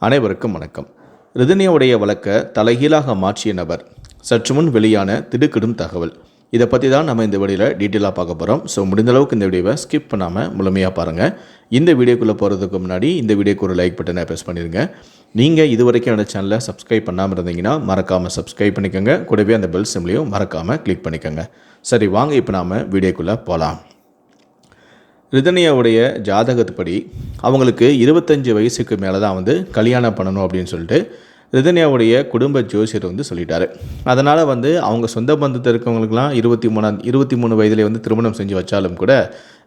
அனைவருக்கும் வணக்கம். ரிதன்யாவுடைய வழக்கை தலைகீழாக மாற்றிய நபர். சற்று முன் வெளியான திடுக்கிடும் தகவல். இதை பற்றி தான் நம்ம இந்த வீடியோவில் டீட்டெயிலாக பார்க்க போகிறோம். ஸோ முடிந்த அளவுக்கு இந்த வீடியோவை ஸ்கிப் பண்ணாமல் முழுமையாக பாருங்கள். இந்த வீடியோக்குள்ளே போகிறதுக்கு முன்னாடி இந்த வீடியோக்கு ஒரு லைக் பட்டனை ப்ரெஸ் பண்ணிடுங்க. நீங்கள் இது வரைக்கும் என்னோட சேனலை சப்ஸ்கிரைப் பண்ணாமல் இருந்தீங்கன்னா மறக்காமல் சப்ஸ்கிரைப் பண்ணிக்கோங்க. கூடவே அந்த பெல் சிம்லையும் மறக்காமல் கிளிக் பண்ணிக்கோங்க. சரி, வாங்க இப்போ நாம் வீடியோக்குள்ளே போகலாம். ரிதன்யாவுடைய ஜாதகத்துப்படி அவங்களுக்கு 25 வயசுக்கு மேலே தான் கல்யாணம் பண்ணணும் அப்படின்னு சொல்லிட்டு ரிதன்யாவுடைய குடும்ப ஜோசியர் சொல்லிட்டாரு. அதனால் அவங்க சொந்த பந்தத்தில் இருக்கவங்களுக்குலாம் 23 வயதிலே திருமணம் செஞ்சு வச்சாலும் கூட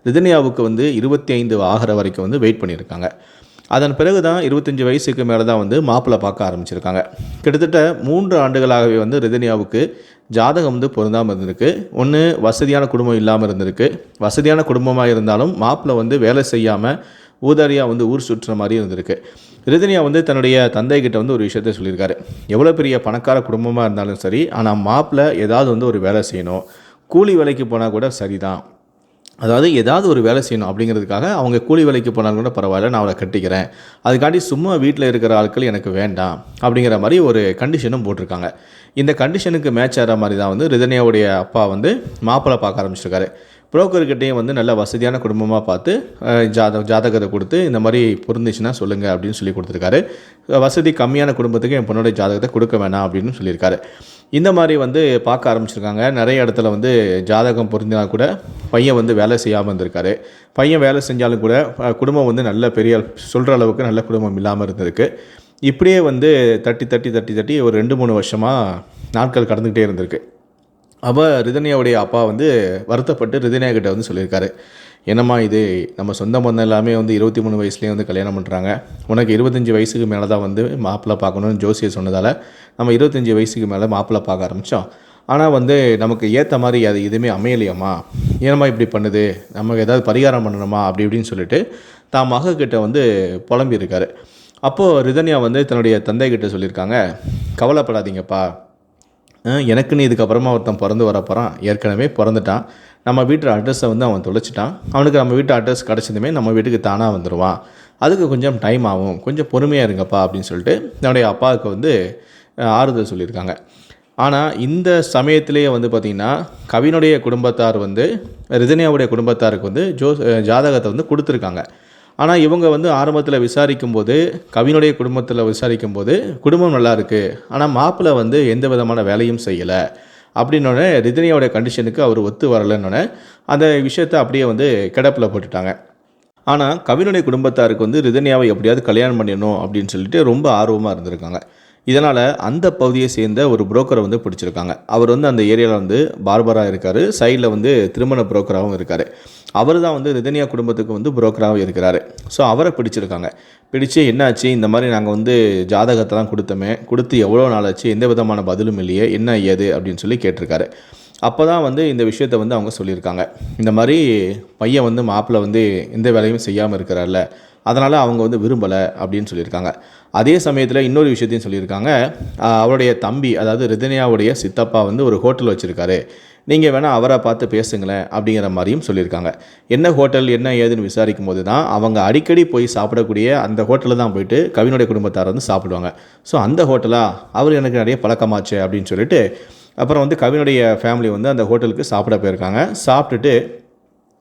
ரிதன்யாவுக்கு 25 ஆகிற வரைக்கும் வெயிட் பண்ணியிருக்காங்க. அதன் பிறகு தான் 25 வயசுக்கு மேலே தான் மாப்பிள்ளை பார்க்க ஆரம்பிச்சிருக்காங்க. கிட்டத்தட்ட 3 ஆண்டுகளாகவே ரிதன்யாவுக்கு ஜாதகம் பொருந்தாமல் இருந்திருக்கு. ஒன்று, வசதியான குடும்பம் இல்லாமல் இருந்திருக்கு. வசதியான குடும்பமாக இருந்தாலும் மாப்பிள்ளை வேலை செய்யாமல் ஊதாரியாக ஊர் சுற்றுற மாதிரி இருந்திருக்கு. ரிதன்யா தன்னுடைய தந்தை கிட்ட ஒரு விஷயத்த சொல்லியிருக்காரு. எவ்வளோ பெரிய பணக்கார குடும்பமாக இருந்தாலும் சரி, ஆனால் மாப்பிள்ளை ஏதாவது ஒரு வேலை செய்யணும், கூலி வேலைக்கு போனால் கூட சரிதான், அதாவது ஏதாவது ஒரு வேலை செய்யணும் அப்படிங்கிறதுக்காக அவங்க கூலி வேலைக்கு போனாலும் கூட பரவாயில்ல, நான் அவளை கட்டிக்கிறேன், அதுக்காண்டி சும்மா வீட்டில் இருக்கிற ஆட்கள் எனக்கு வேண்டாம் அப்படிங்கிற மாதிரி ஒரு கண்டிஷனும் போட்டிருக்காங்க. இந்த கண்டிஷனுக்கு மேட்ச் ஆகிற மாதிரி தான் ரிதன்யாவுடைய அப்பா மாப்பிள்ளை பார்க்க ஆரம்பிச்சிருக்காரு. புரோக்கர்கிட்டையும் நல்ல வசதியான குடும்பமாக பார்த்து ஜாதகத்தை கொடுத்து இந்த மாதிரி பொருந்துச்சுன்னா சொல்லுங்கள் அப்படின்னு சொல்லி கொடுத்துருக்காரு. வசதி கம்மியான குடும்பத்துக்கு என் பொண்ணுடைய ஜாதகத்தை கொடுக்க வேணாம் அப்படின்னு சொல்லியிருக்காரு. இந்த மாதிரி பார்க்க ஆரம்பிச்சிருக்காங்க. நிறைய இடத்துல ஜாதகம் பொருந்தினா கூட பையன் வேலை செய்யாமல் இருந்திருக்காரு. பையன் வேலை செஞ்சாலும் கூட குடும்பம் நல்ல பெரிய சொல்கிற அளவுக்கு நல்ல குடும்பம் இல்லாமல் இருந்திருக்கு. இப்படியே தட்டி ஒரு 2-3 வருஷமாக நாட்கள் கடந்துக்கிட்டே இருந்திருக்கு. அப்போ ரிதன்யாவுடைய அப்பா வருத்தப்பட்டு ரிதன்யா கிட்ட சொல்லியிருக்காரு, என்னம்மா இது, நம்ம சொந்த பந்தம் எல்லாமே 23 வயசுலேயே கல்யாணம் பண்ணுறாங்க, உனக்கு 25 வயசுக்கு மேலே தான் மாப்பிள்ளை பார்க்கணும்னு ஜோசியர் சொன்னதால் நம்ம 25 வயசுக்கு மேலே மாப்பிள்ளை பார்க்க ஆரம்பித்தோம். ஆனால் நமக்கு ஏற்ற மாதிரி அது எதுவுமே அமையலையம்மா, ஏனம்மா இப்படி பண்ணுது, நமக்கு ஏதாவது பரிகாரம் பண்ணணுமா அப்படி இப்படின்னு சொல்லிட்டு தான் மகக்கிட்ட புலம்பியிருக்காரு. அப்போது ரிதன்யா தன்னுடைய தந்தை கிட்ட சொல்லியிருக்காங்க, கவலைப்படாதீங்கப்பா, எனக்குன்னு இதுக்கப்புறமா ஒருத்தன் பிறந்து வரப்போகிறான், ஏற்கனவே பிறந்துட்டான், நம்ம வீட்டு அட்ரஸை அவன் தொலைச்சிட்டான், அவனுக்கு நம்ம வீட்டு அட்ரஸ் கிடச்சதுமே நம்ம வீட்டுக்கு தானாக வந்துடுவான், அதுக்கு கொஞ்சம் டைம் ஆகும், கொஞ்சம் பொறுமையாக இருங்கப்பா அப்படின்னு சொல்லிட்டு என்னுடைய அப்பாவுக்கு ஆறுதல் சொல்லியிருக்காங்க. ஆனால் இந்த சமயத்திலேயே பார்த்திங்கன்னா கவினுடைய குடும்பத்தார் ரிதன்யாவுடைய குடும்பத்தாருக்கு ஜாதகத்தை கொடுத்துருக்காங்க. ஆனால் இவங்க ஆரம்பத்தில் விசாரிக்கும்போது, கவினுடைய குடும்பத்தில் விசாரிக்கும்போது குடும்பம் நல்லா இருக்குது, ஆனால் மாப்பிள்ளை எந்த விதமான வேலையும் செய்யலை அப்படின்னோடனே ரிதன்யாவுடைய கண்டிஷனுக்கு அவர் ஒத்து வரலைன்னொடனே அந்த விஷயத்தை அப்படியே கிடப்பில் போட்டுட்டாங்க. ஆனால் கவினுடைய குடும்பத்தாருக்கு ரிதன்யாவை எப்படியாவது கல்யாணம் பண்ணிடணும் அப்படின்னு சொல்லிட்டு ரொம்ப ஆர்வமாக இருந்திருக்காங்க. இதனால் அந்த பகுதியை சேர்ந்த ஒரு புரோக்கரை பிடிச்சிருக்காங்க. அவர் அந்த ஏரியாவில் பார்பராக இருக்கார், சைடில் திருமண புரோக்கராகவும் இருக்கார். அவர் தான் ரிதன்யா குடும்பத்துக்கு புரோக்கராகவும் இருக்கிறாரு. ஸோ அவரை பிடிச்சிருக்காங்க. பிடிச்சி என்னாச்சு, இந்த மாதிரி நாங்கள் ஜாதகத்தை தான் கொடுத்து எவ்வளோ நாள் ஆச்சு, எந்த விதமான பதிலும் இல்லையே, என்ன ஏது அப்படின்னு சொல்லி கேட்டிருக்காரு. அப்போ தான் இந்த விஷயத்தை அவங்க சொல்லியிருக்காங்க. இந்த மாதிரி பையன் மாப்பிள்ளை எந்த வேலையும் செய்யாமல் இருக்கிறார்ல, அதனால் அவங்க விரும்பலை அப்படின்னு சொல்லியிருக்காங்க. அதே சமயத்தில் இன்னொரு விஷயத்தையும் சொல்லியிருக்காங்க. அவருடைய தம்பி, அதாவது ரிதன்யாவுடைய சித்தப்பா ஒரு ஹோட்டல் வச்சுருக்காரு, நீங்கள் வேணால் அவரை பார்த்து பேசுங்களேன் அப்படிங்கிற மாதிரியும் சொல்லியிருக்காங்க. என்ன ஹோட்டல் என்ன ஏதுன்னு விசாரிக்கும் போது தான் அவங்க அடிக்கடி போய் சாப்பிடக்கூடிய அந்த ஹோட்டலில் தான் போயிட்டு கவினுடைய குடும்பத்தார் சாப்பிடுவாங்க. ஸோ அந்த ஹோட்டலாக அவர் எனக்கு நிறைய பழக்கமாச்சு அப்படின்னு சொல்லிட்டு அப்புறம் கவினுடைய ஃபேமிலி அந்த ஹோட்டலுக்கு சாப்பிட போயிருக்காங்க. சாப்பிட்டுட்டு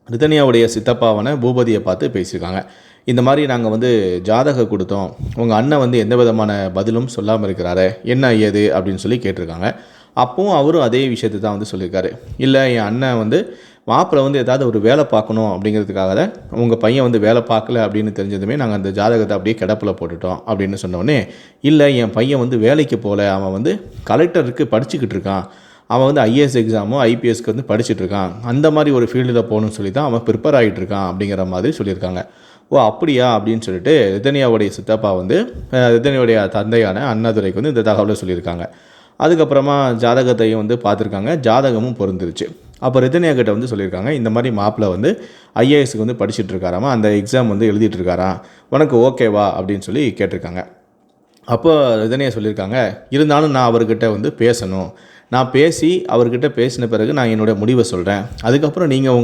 ரிதன்யாவுடைய சித்தப்பாவான பூபதியை பார்த்து பேசியிருக்காங்க. இந்த மாதிரி நாங்கள் ஜாதகம் கொடுத்தோம், உங்கள் அண்ணன் எந்த விதமான பதிலும் சொல்லாமல் இருக்கிறாரு, என்ன ஏது அப்படின்னு சொல்லி கேட்டிருக்காங்க. அப்போவும் அவரும் அதே விஷயத்தை தான் சொல்லியிருக்காரு. இல்லை, என் அண்ணன் மாப்பிள்ளை ஏதாவது ஒரு வேலை பார்க்கணும் அப்படிங்கிறதுக்காக தான் உங்கள் பையன் வேலை பார்க்கல அப்படின்னு தெரிஞ்சதுமே நாங்கள் அந்த ஜாதகத்தை அப்படியே கிடப்பில் போட்டுட்டோம் அப்படின்னு சொன்னோடனே, இல்லை, என் பையன் வேலைக்கு போகல, அவன் கலெக்டருக்கு படிச்சுக்கிட்டு இருக்கான், அவன் ஐஏஎஸ் எக்ஸாமோ ஐபிஎஸ்க்கு படிச்சுட்ருக்கான், அந்த மாதிரி ஒரு ஃபீல்டில் போகணும்னு சொல்லி தான் அவன் ப்ரிப்பேர் ஆகிட்டு இருக்கான் அப்படிங்கிற மாதிரி சொல்லியிருக்காங்க. ஓ அப்படியா அப்படின்னு சொல்லிட்டு ரிதன்யாவுடைய சித்தப்பா ரிதன்யாவுடைய தந்தையான அண்ணாதுரைக்கு இந்த தகவலை சொல்லியிருக்காங்க. அதுக்கப்புறமா ஜாதகத்தையும் பார்த்துருக்காங்க. ஜாதகமும் பொருந்துருச்சு. அப்போ ரிதன்யா கிட்ட சொல்லியிருக்காங்க, இந்த மாதிரி மாப்பிள்ளை ஐஏஎஸ்க்கு படிச்சுட்டு இருக்காராமா, அந்த எக்ஸாம் எழுதிட்டு இருக்காரா, உனக்கு ஓகேவா அப்படின்னு சொல்லி கேட்டிருக்காங்க. அப்போ ரிதன்யா சொல்லியிருக்காங்க, இருந்தாலும் நான் அவர்கிட்ட பேசணும், நான் பேசி அவர்கிட்ட பேசின பிறகு நான் என்னோடய முடிவை சொல்கிறேன். அதுக்கப்புறம் நீங்கள்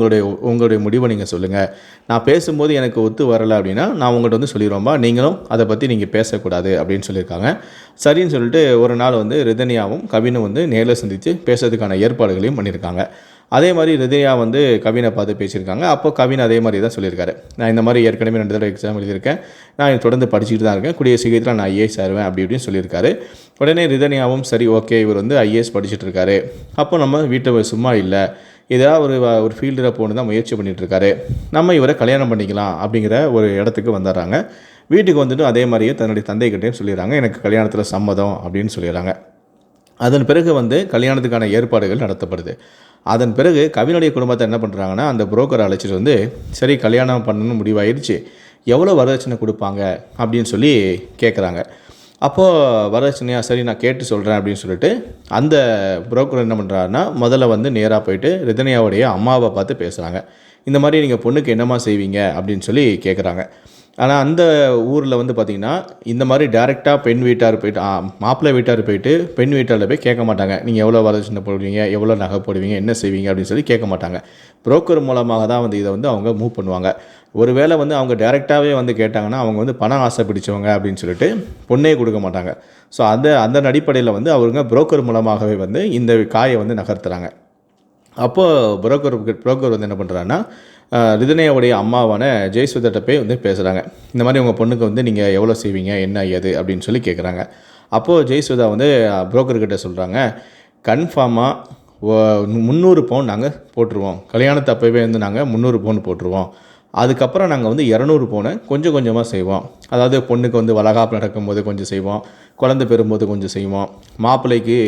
உங்களுடைய முடிவை நீங்கள் சொல்லுங்கள். நான் பேசும்போது எனக்கு ஒத்து வரலை அப்படின்னா நான் உங்கள்கிட்ட வந்து சொல்லிடுவோம்பா, நீங்களும் அதை பற்றி நீங்கள் பேசக்கூடாது அப்படின்னு சொல்லியிருக்காங்க. சரின்னு சொல்லிட்டு ஒரு நாள் வந்து ரிதன்யாவும் கவினும் வந்து நேரில் சந்தித்து பேசுறதுக்கான ஏற்பாடுகளையும் பண்ணியிருக்காங்க. அதே மாதிரி ரிதன்யா வந்து கவினை பார்த்து பேசியிருக்காங்க. அப்போ கவின் அதே மாதிரி தான் சொல்லியிருக்காரு. நான் இந்த மாதிரி ஏற்கனவே 2 தடவை எக்ஸாம் எழுதியிருக்கேன், நான் தொடர்ந்து படிச்சுட்டு தான் இருக்கேன், கூடிய சீக்கிரத்தில் நான் ஐஏஎஸ் ஆயிடுவேன் அப்படி இப்படின்னு சொல்லியிருக்காரு. உடனே ரிதன்யாவும் சரி ஓகே, இவர் வந்து ஐஏஎஸ் படிச்சுட்டு இருக்காரு, அப்போ நம்ம வீட்டை சும்மா இல்லை, ஏதாவது ஒரு ஃபீல்டில் போகணும் தான் முயற்சி பண்ணிகிட்ருக்காரு, நம்ம இவரை கல்யாணம் பண்ணிக்கலாம் அப்படிங்கிற ஒரு இடத்துக்கு வந்துடுறாங்க. வீட்டுக்கு வந்துட்டு அதே மாதிரியே தன்னுடைய தந்தைக்கிட்டையும் சொல்லிடுறாங்க, எனக்கு கல்யாணத்தில் சம்மதம் அப்படின்னு சொல்லிடுறாங்க. அதன் பிறகு வந்து கல்யாணத்துக்கான ஏற்பாடுகள் நடத்தப்படுது. அதன் பிறகு கவினுடைய குடும்பத்தை என்ன பண்ணுறாங்கன்னா, அந்த புரோக்கரை அழைச்சிட்டு வந்து சரி கல்யாணம் பண்ணணும்னு முடிவாயிடுச்சு, எவ்வளோ வரதட்சணை கொடுப்பாங்க அப்படின்னு சொல்லி கேட்குறாங்க. அப்போது வரதட்சணையாக சரி நான் கேட்டு சொல்கிறேன் அப்படின்னு சொல்லிட்டு அந்த புரோக்கர் என்ன பண்ணுறாருன்னா, முதல்ல வந்து நேராக போயிட்டு ரிதன்யாவுடைய அம்மாவை பார்த்து பேசுகிறாங்க. இந்த மாதிரி நீங்கள் பொண்ணுக்கு என்னம்மா செய்வீங்க அப்படின்னு சொல்லி கேட்குறாங்க. ஆனால் அந்த ஊரில் வந்து பார்த்திங்கன்னா இந்த மாதிரி டைரெக்டாக பெண் வீட்டார் போய்ட்டு மாப்பிள்ளை வீட்டார் போயிட்டு பெண் வீட்டாரில் போய் கேட்க மாட்டாங்க, நீங்கள் எவ்வளோ வரதட்சணை போடுவீங்க, எவ்வளோ நகை போடுவீங்க, என்ன செய்வீங்க அப்படின்னு சொல்லி கேட்க மாட்டாங்க. புரோக்கர் மூலமாக தான் வந்து இதை வந்து அவங்க மூவ் பண்ணுவாங்க. ஒருவேளை வந்து அவங்க டைரெக்டாகவே வந்து கேட்டாங்கன்னா அவங்க வந்து பணம் ஆசை பிடிச்சவங்க அப்படின்னு சொல்லிட்டு பொண்ணே கொடுக்க மாட்டாங்க. ஸோ அந்த அடிப்படையில் வந்து அவங்க புரோக்கர் மூலமாகவே வந்து இந்த காயை வந்து நகர்த்துறாங்க. அப்போது புரோக்கர் வந்து என்ன பண்ணுறாங்கன்னா, ரிதன்யாவுடைய அம்மாவான ஜெயசுதாட்ட போய் வந்து பேசுகிறாங்க. இந்த மாதிரி உங்கள் பொண்ணுக்கு வந்து நீங்கள் எவ்வளோ செய்வீங்க, என்ன ஏது அப்படின்னு சொல்லி கேட்குறாங்க. அப்போது ஜெயசுதா வந்து புரோக்கர்கிட்ட சொல்கிறாங்க, கன்ஃபார்மாக 300 பவுன் நாங்கள் போட்டுருவோம், கல்யாணத்தை அப்போவே வந்து நாங்கள் 300 பவுன் போட்டுருவோம், அதுக்கப்புறம் நாங்கள் வந்து 200 பவுனை கொஞ்சம் கொஞ்சமாக செய்வோம். அதாவது பொண்ணுக்கு வந்து வளகாப்பு நடக்கும்போது கொஞ்சம் செய்வோம், குழந்தை பெறும்போது கொஞ்சம் செய்வோம், மாப்பிள்ளைக்கு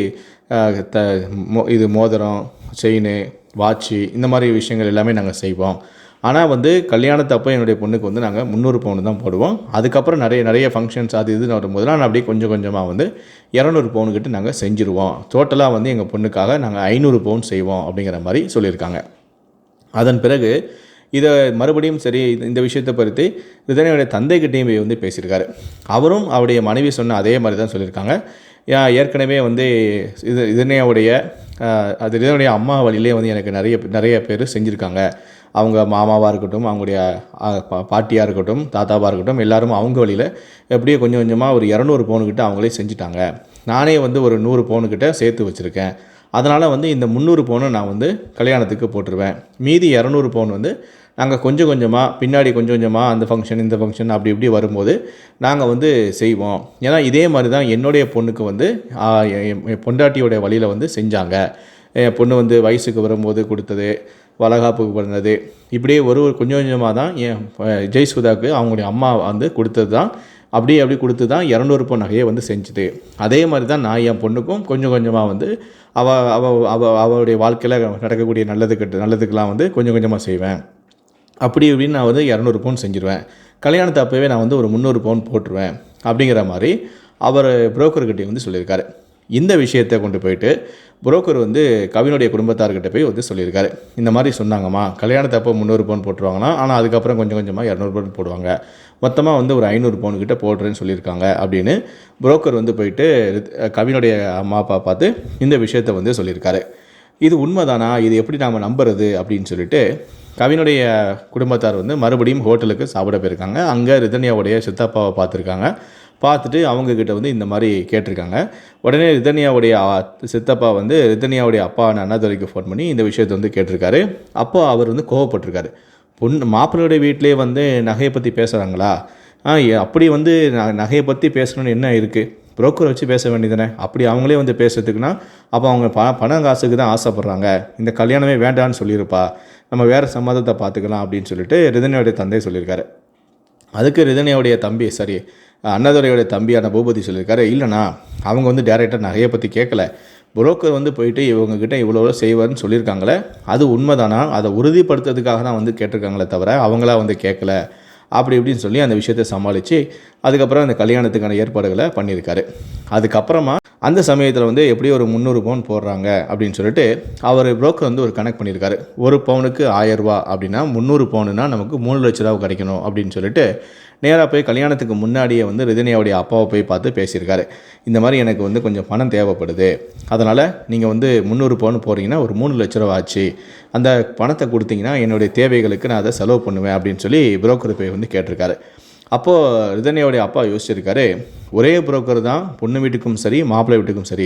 இது மோதிரம், செயின், வாட்சி, இந்த மாதிரி விஷயங்கள் எல்லாமே நாங்கள் செய்வோம். ஆனால் வந்து கல்யாணத்தை அப்போ என்னுடைய பொண்ணுக்கு வந்து நாங்கள் 300 பவுன் தான் போடுவோம், அதுக்கப்புறம் நிறைய ஃபங்க்ஷன்ஸ் அது இதுன்னு வரும்போது நான் அப்படியே கொஞ்சம் கொஞ்சமாக வந்து 200 பவுனுக்கிட்ட நாங்கள் செஞ்சுருவோம், டோட்டலாக வந்து எங்கள் பொண்ணுக்காக நாங்கள் 500 பவுன் செய்வோம் அப்படிங்கிற மாதிரி சொல்லியிருக்காங்க. அதன் பிறகு இதை மறுபடியும் சரி இந்த விஷயத்தை பற்றி ரிதன்யாவுடைய தந்தைக்கிட்டையும் வந்து பேசியிருக்காரு. அவரும் அவருடைய மனைவி சொன்ன அதே மாதிரி தான் சொல்லியிருக்காங்க. ஏற்கனவே வந்து ரிதன்யாவுடைய ரிதன்யாவுடைய அம்மா வழியிலே வந்து எனக்கு நிறைய பேர் செஞ்சுருக்காங்க, அவங்க மாமாவாக இருக்கட்டும், அவங்களுடைய பாட்டியாக இருக்கட்டும், தாத்தாவாக இருக்கட்டும், எல்லாரும் அவங்க வழியில் எப்படியோ கொஞ்சம் கொஞ்சமாக ஒரு 200 பவுனுக்கிட்ட அவங்களே செஞ்சுட்டாங்க. நானே வந்து ஒரு 100 பவுனுக்கிட்ட சேர்த்து வச்சுருக்கேன். அதனால் வந்து இந்த 300 பவுனை நான் வந்து கல்யாணத்துக்கு போட்டுருவேன், மீதி 200 பவுன் வந்து நாங்கள் கொஞ்சம் கொஞ்சமாக பின்னாடி கொஞ்சம் கொஞ்சமாக அந்த ஃபங்க்ஷன் இந்த ஃபங்க்ஷன் அப்படி இப்படி வரும்போது நாங்கள் வந்து செய்வோம். ஏன்னா இதே மாதிரி தான் என்னுடைய பொண்ணுக்கு வந்து என் பொண்டாட்டியோடைய வழியில் வந்து செஞ்சாங்க. என் பொண்ணு வந்து வயசுக்கு வரும்போது கொடுத்தது, வளகாப்புக்கு பண்ணது, இப்படியே ஒரு கொஞ்சம் கொஞ்சமாக தான் என் ஜெயசுதாவுக்கு அவங்களுடைய அம்மா வந்து கொடுத்தது தான், அப்படி கொடுத்து தான் 200 பவுன் நகையை வந்து செஞ்சுது. அதே மாதிரி தான் நான் என் பொண்ணுக்கும் கொஞ்சம் கொஞ்சமாக வந்து அவளுடைய வாழ்க்கையில் நடக்கக்கூடிய நல்லதுக்கெல்லாம் வந்து கொஞ்சம் கொஞ்சமாக செய்வேன். அப்படி இப்படின்னு நான் வந்து 200 பவுன் செஞ்சுருவேன், கல்யாணத்தை அப்போவே நான் வந்து ஒரு 300 பவுன் போட்டுருவேன் அப்படிங்கிற மாதிரி அவர் புரோக்கர்கிட்ட வந்து சொல்லியிருக்காரு. இந்த விஷயத்தை கொண்டு போயிட்டு புரோக்கர் வந்து கவினுடைய குடும்பத்தார்கிட்ட போய் வந்து சொல்லியிருக்காரு. இந்த மாதிரி சொன்னாங்கம்மா, கல்யாணத்தை அப்போ 300 பவுன் போட்டுருவாங்களாம், ஆனால் அதுக்கப்புறம் கொஞ்சம் கொஞ்சமாக 200 பவுன் போடுவாங்க, மொத்தமாக வந்து ஒரு 500 பவுனுக்கிட்ட போடுறேன்னு சொல்லியிருக்காங்க அப்படின்னு புரோக்கர் வந்து போயிட்டு கவினுடைய அம்மா அப்பா பார்த்து இந்த விஷயத்தை வந்து சொல்லியிருக்காரு. இது உண்மைதானா, இது எப்படி நாம் நம்புறது அப்படின்னு சொல்லிட்டு கவினுடைய குடும்பத்தார் வந்து மறுபடியும் ஹோட்டலுக்கு சாப்பிட போயிருக்காங்க. அங்கே ரிதன்யாவுடைய சித்தப்பாவை பார்த்துருக்காங்க. பார்த்துட்டு அவங்கக்கிட்ட வந்து இந்த மாதிரி கேட்டிருக்காங்க. உடனே ரிதன்யாவுடைய சித்தப்பா வந்து ரிதன்யாவுடைய அப்பான அண்ணாதுரைக்கு ஃபோன் பண்ணி இந்த விஷயத்தை வந்து கேட்டிருக்காரு. அப்போ அவர் வந்து கோவப்பட்டிருக்காரு. மாப்பிள்ளையுடைய வீட்டிலே வந்து நகையை பற்றி பேசுகிறாங்களா, அப்படி வந்து நகையை பற்றி பேசணுன்னு என்ன இருக்குது, புரோக்கரை வச்சு பேச வேண்டியதானே, அப்படி அவங்களே வந்து பேசுறதுக்குன்னா அப்போ அவங்க பணம் காசுக்கு தான் ஆசைப்பட்றாங்க, இந்த கல்யாணமே வேண்டான்னு சொல்லியிருப்பா, நம்ம வேறு சம்மதத்தை பார்த்துக்கலாம் அப்படின்னு சொல்லிட்டு ரிதன்யாவுடைய தந்தை சொல்லியிருக்காரு. அதுக்கு ரிதன்யாவுடைய தம்பி சரி அண்ணாதுரையோடைய தம்பியான பூபதி சொல்லியிருக்காரு, இல்லைண்ணா அவங்க வந்து டேரெக்டாக நகையை பற்றி கேட்கல, புரோக்கர் வந்து போயிட்டு இவங்ககிட்ட இவ்வளோ செய்வார்னு சொல்லியிருக்காங்களே, அது உண்மைதானா, அதை உறுதிப்படுத்துறதுக்காக தான் வந்து கேட்டிருக்காங்களே தவிர அவங்களா வந்து கேட்கல அப்படி இப்படின்னு சொல்லி அந்த விஷயத்தை சமாளித்து அதுக்கப்புறம் அந்த கல்யாணத்துக்கான ஏற்பாடுகளை பண்ணியிருக்காரு. அதுக்கப்புறமா அந்த சமயத்தில் வந்து எப்படியும் ஒரு 300 பவுன் போடுறாங்க அப்படின்னு சொல்லிட்டு அவர் புரோக்கர் வந்து ஒரு கணக்கு பண்ணியிருக்காரு. ஒரு பவுனுக்கு 1000 ரூபா அப்படின்னா 300 பவுனுனா நமக்கு 3 லட்ச ரூபா கிடைக்கணும் அப்படின்னு சொல்லிட்டு நேராக போய் கல்யாணத்துக்கு முன்னாடியே வந்து ரிதன்யாவுடைய அப்பாவை போய் பார்த்து பேசியிருக்காரு. இந்த மாதிரி எனக்கு வந்து கொஞ்சம் பணம் தேவைப்படுது, அதனால் நீங்கள் வந்து 300 பவுன் போகிறீங்கன்னா ஒரு 3 லட்ச ரூபா ஆச்சு, அந்த பணத்தை கொடுத்தீங்கன்னா என்னுடைய தேவைகளுக்கு நான் அதை செலவு பண்ணுவேன் அப்படின்னு சொல்லி புரோக்கர் போய் வந்து கேட்டிருக்காரு. அப்போது ரிதன்யாவுடைய அப்பா யோசிச்சிருக்காரு, ஒரே புரோக்கர் தான் பொண்ணு வீட்டுக்கும் சரி மாப்பிள்ளை வீட்டுக்கும் சரி,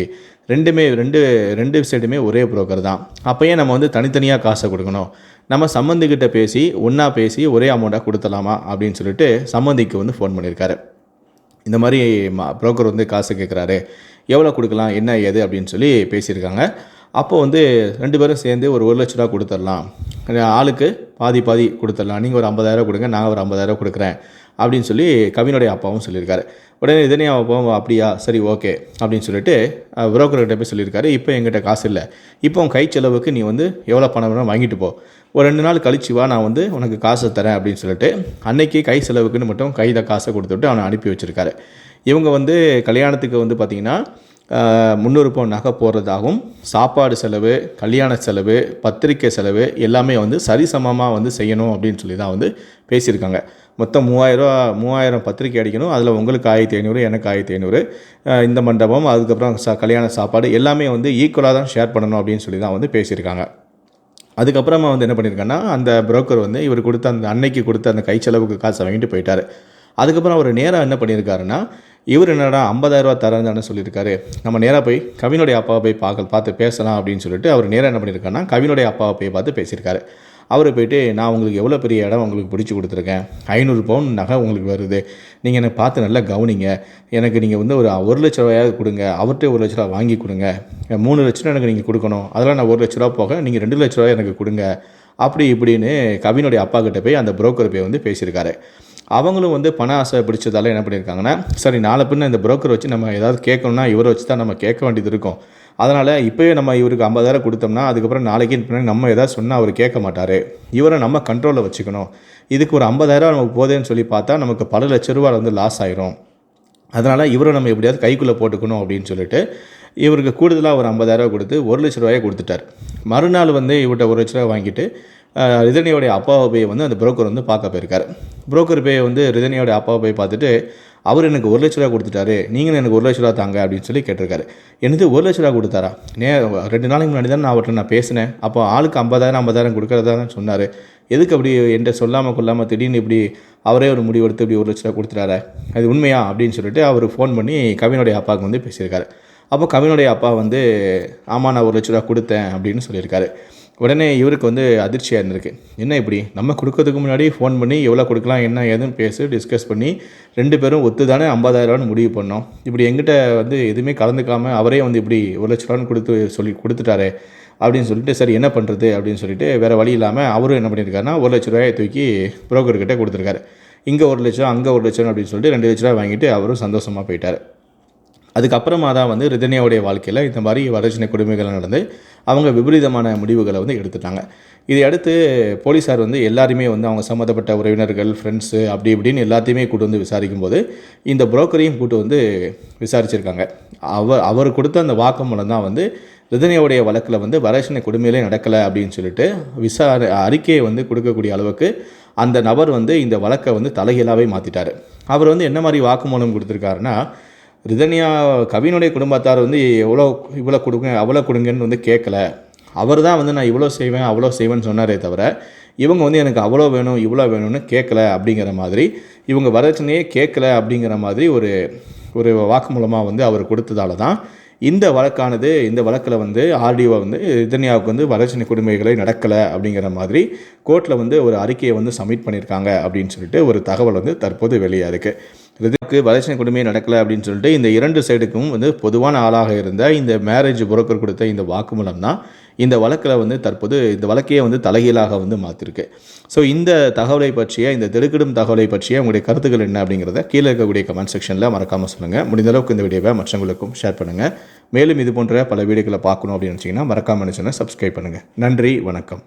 ரெண்டு சைடுமே ஒரே புரோக்கர் தான். அப்போயே நம்ம வந்து தனித்தனியாக காசை கொடுக்கணும், நம்ம சம்மந்திக்கிட்ட பேசி ஒன்றா பேசி ஒரே அமௌண்ட்டாக கொடுத்துலாமா அப்படின்னு சொல்லிட்டு சம்மந்திக்கு வந்து ஃபோன் பண்ணியிருக்காரு. இந்த மாதிரி புரோக்கர் வந்து காசு கேட்குறாரு, எவ்வளோ கொடுக்கலாம் என்ன ஏது அப்படின்னு சொல்லி பேசியிருக்காங்க. அப்போது வந்து 2 பேரும் சேர்ந்து ஒரு 1 லட்ச ரூபா கொடுத்துடலாம், ஆளுக்கு பாதி கொடுத்துடலாம், நீங்கள் ஒரு 50,000 கொடுங்க, நான் ஒரு 50,000 கொடுக்குறேன் அப்படின்னு சொல்லி கவினுடைய அப்பாவும் சொல்லியிருக்காரு. உடனே ரிதன்யா அப்பாவும் அப்படியா சரி ஓகே அப்படின்னு சொல்லிட்டு புரோக்கர்கிட்ட போய் சொல்லியிருக்காரு, இப்போ எங்கிட்ட காசு இல்லை, இப்போ கை செலவுக்கு நீ வந்து எவ்வளோ பணம் வேணும் வாங்கிட்டு போ, ஒரு 2 நாள் கழிச்சு வா, நான் வந்து உனக்கு காசை தரேன் அப்படின்னு சொல்லிட்டு அன்னைக்கு கை செலவுக்குன்னு மட்டும் கையில் காசை கொடுத்துட்டு அவனை அனுப்பி வச்சுருக்காரு. இவங்க வந்து கல்யாணத்துக்கு வந்து பார்த்திங்கன்னா 300 பவுன் நகை போடுறதாகவும் சாப்பாடு செலவு, கல்யாண செலவு, பத்திரிக்கை செலவு எல்லாமே வந்து சரிசமமாக வந்து செய்யணும் அப்படின்னு சொல்லி தான் வந்து பேசியிருக்காங்க. மொத்தம் 3000 பத்திரிக்கை அடிக்கணும், அதில் உங்களுக்கு 1500, எனக்கு 1500, இந்த மண்டபம், அதுக்கப்புறம் கல்யாண சாப்பாடு எல்லாமே வந்து ஈக்குவலாக தான் ஷேர் பண்ணணும் அப்படின்னு சொல்லி தான் வந்து பேசியிருக்காங்க. அதுக்கப்புறமா வந்து என்ன பண்ணியிருக்காங்கன்னா, அந்த புரோக்கர் வந்து இவர் கொடுத்த அந்த அன்னைக்கு கொடுத்த அந்த கை செலவுக்கு காசை வாங்கிட்டு போயிட்டார். அதுக்கப்புறம் அவர் நேராக என்ன பண்ணியிருக்காருன்னா, இவர் என்னடா 50,000 ரூபா தரேன்னு சொல்லியிருக்காரு, நம்ம நேராக போய் கவினுடைய அப்பாவை போய் பார்த்து பேசலாம் அப்படின்னு சொல்லிட்டு அவர் நேராக என்ன பண்ணியிருக்காருன்னா கவினுடைய அப்பாவை போய் பார்த்து பேசியிருக்காரு. அவர் போய்ட்டு, நான் உங்களுக்கு எவ்வளோ பெரிய இடம் உங்களுக்கு பிடிச்சி கொடுத்துருக்கேன், 500 பவுன் நகை உங்களுக்கு வருது, நீங்கள் என்னை பார்த்து நல்லா கவனிங்க, எனக்கு நீங்கள் வந்து ஒரு 1 லட்ச ரூபாயாவது கொடுங்க, அவர்கிட்ட 1 லட்ச ரூபா வாங்கி கொடுங்க, 3 லட்ச ரூபா எனக்கு நீங்கள் கொடுக்கணும், அதெல்லாம் நான் 1 லட்ச ரூபா போக நீங்கள் 2 லட்ச ரூபா எனக்கு கொடுங்க அப்படி இப்படின்னு கவினுடைய அப்பா கிட்ட போய் அந்த புரோக்கர் போய் வந்து பேசியிருக்காரு. அவங்களும் வந்து பண ஆசை பிடிச்சதால என்ன பண்ணியிருக்காங்கன்னா, சரி நாளை பின்ன இந்த புரோக்கர் வச்சு நம்ம ஏதாவது கேட்கணும்னா இவரை வச்சு தான் நம்ம கேட்க வேண்டியது இருக்கும், அதனால் இப்போயே நம்ம இவருக்கு 50,000 கொடுத்தோம்னா அதுக்கப்புறம் நாளைக்கு பின்னாடி நம்ம எதாவது சொன்னால் அவர் கேட்க மாட்டார், இவரை நம்ம கண்ட்ரோலில் வச்சுக்கணும், இதுக்கு ஒரு 50,000 நமக்கு போதேன்னு சொல்லி பார்த்தா நமக்கு பல லட்ச ரூபா வந்து லாஸ் ஆயிரும், அதனால் இவரை நம்ம எப்படியாவது கைக்குள்ளே போட்டுக்கணும் அப்படின்னு சொல்லிட்டு இவருக்கு கூடுதலாக ஒரு 50,000 கொடுத்து 1 லட்ச ரூபாயை கொடுத்துட்டார். மறுநாள் வந்து இவர்கிட்ட 1 லட்ச ரூபா வாங்கிட்டு ரிதன்யாவுடைய அப்பாவை போய் வந்து அந்த புரோக்கர் வந்து பார்க்க போயிருக்காரு. புரோக்கர் போய் வந்து ரிதன்யாவுடைய அப்பாவை போய் பார்த்துட்டு, அவர் எனக்கு 1 லட்ச ரூபா கொடுத்துட்டாரு, நீங்களும் எனக்கு 1 லட்ச ரூபா தாங்க அப்படின்னு சொல்லி கேட்டிருக்காரு. எனக்கு 1 லட்ச ரூபா கொடுத்தாரா, 2 நாளைக்கு முன்னாடி தான் நான் அவர்கிட்ட நான் பேசினேன், அப்போ ஆளுக்கு 50,000 கொடுக்குறதா தான் சொன்னார், எதுக்கு அப்படி என்கிட்ட சொல்லாமல் கொள்ளாமல் திடீர்னு இப்படி அவரே ஒரு முடிவு எடுத்து இப்படி 1 லட்ச ரூபா கொடுத்துட்டாரு, அது உண்மையா அப்படின்னு சொல்லிட்டு அவர் ஃபோன் பண்ணி கவினுடைய அப்பாவுக்கு வந்து பேசியிருக்காரு. அப்போ கவினுடைய அப்பா வந்து ஆமாம் நான் 1 லட்ச ரூபா கொடுத்தேன் அப்படின்னு சொல்லியிருக்காரு. உடனே இவருக்கு வந்து அதிர்ச்சியாக இருந்திருக்கு, என்ன இப்படி நம்ம கொடுக்கறதுக்கு முன்னாடி ஃபோன் பண்ணி எவ்வளோ கொடுக்கலாம் என்ன ஏதுன்னு டிஸ்கஸ் பண்ணி 2 பேரும் ஒத்து தானே 50,000 முடிவு பண்ணோம், இப்படி எங்கிட்ட வந்து எதுவுமே கலந்துக்காமல் அவரே வந்து இப்படி 1 லட்ச ரூபான்னு கொடுத்துட்டாரு அப்படின்னு சொல்லிட்டு, சரி என்ன பண்ணுறது அப்படின்னு சொல்லிட்டு வேறு வழி இல்லாமல் அவரும் என்ன பண்ணியிருக்காருன்னா 1 லட்ச ரூபாயை தூக்கி புரோக்கர்கிட்ட கொடுத்துருக்காரு. இங்கே 1 லட்சம் அங்கே 1 லட்சம் அப்படின்னு சொல்லிட்டு 2 லட்ச ரூபா வாங்கிட்டு அவரும் சந்தோஷமாக போயிட்டார். அதுக்கப்புறமா தான் வந்து ரிதன்யாவுடைய வாழ்க்கையில் இந்த மாதிரி வரதட்சணை கொடுமைகள் நடந்து அவங்க விபரீதமான முடிவுகளை வந்து எடுத்துட்டாங்க. இதை அடுத்து போலீஸார் வந்து எல்லாருமே வந்து அவங்க சம்மந்தப்பட்ட உறவினர்கள், ஃப்ரெண்ட்ஸு அப்படி இப்படின்னு எல்லாத்தையுமே கூட்டு வந்து விசாரிக்கும் போது இந்த புரோக்கரையும் கூட்டு வந்து விசாரிச்சிருக்காங்க. அவர் கொடுத்த அந்த வாக்குமூலம் தான் வந்து ரிதன்யாவுடைய வழக்கில் வந்து வரதட்சணை கொடுமையிலே நடக்கலை அப்படின்னு சொல்லிட்டு அறிக்கையை வந்து கொடுக்கக்கூடிய அளவுக்கு அந்த நபர் வந்து இந்த வழக்கை வந்து தலைகீழாகவே மாற்றிட்டார். அவர் வந்து என்ன மாதிரி வாக்குமூலம் கொடுத்துருக்காருன்னா, ரிதன்யா கவினுடைய குடும்பத்தார் வந்து இவ்வளோ கொடுங்க அவ்வளோ கொடுங்கன்னு வந்து கேட்கல, அவர் தான் வந்து நான் இவ்வளோ செய்வேன் அவ்வளோ செய்வேன்னு சொன்னாரே தவிர இவங்க வந்து எனக்கு அவ்வளோ வேணும் இவ்வளோ வேணும்னு கேட்கல அப்படிங்கிற மாதிரி, இவங்க வரதட்சணையே கேட்கல அப்படிங்கிற மாதிரி ஒரு வாக்குமூலமாக வந்து அவர் கொடுத்ததால தான் இந்த வழக்கில் வந்து ஆர்டிஓ வந்து ரிதன்யாவுக்கு வந்து வரதட்சணை கொடுமைகளை நடக்கலை அப்படிங்கிற மாதிரி கோர்ட்டில் வந்து ஒரு அறிக்கையை வந்து சப்மிட் பண்ணியிருக்காங்க அப்படின்னு சொல்லிட்டு ஒரு தகவல் வந்து தற்போது வெளியாக இருக்குது. ரிதன்யாவுக்கு வரதட்சணை கொடுமை நடக்கலை அப்படின்னு சொல்லிட்டு இந்த 2 சைடுக்கும் வந்து பொதுவான ஆளாக இருந்த இந்த மேரேஜ் புரோக்கர் கொடுத்த இந்த வாக்குமூலம் தான் இந்த வழக்கில் வந்து தற்போது இந்த வழக்கையே வந்து தலைகீழாக வந்து மாற்றிருக்கு. ஸோ இந்த தகவலை பற்றிய இந்த திடுக்கிடும் தகவலை பற்றிய உங்களுடைய கருத்துக்கள் என்ன அப்படிங்கிறத கீழே இருக்கக்கூடிய கமெண்ட் செக்ஷனில் மறக்காமல் சொல்லுங்கள். முடிந்த அளவுக்கு இந்த வீடியோவை மற்றவங்களுக்கும் ஷேர் பண்ணுங்கள். மேலும் இது போன்ற பல வீடியோக்களை பார்க்கணும் அப்படின்னு நினச்சிங்கன்னா மறக்காமல் சேனலை சப்ஸ்கிரைப் பண்ணுங்கள். நன்றி, வணக்கம்.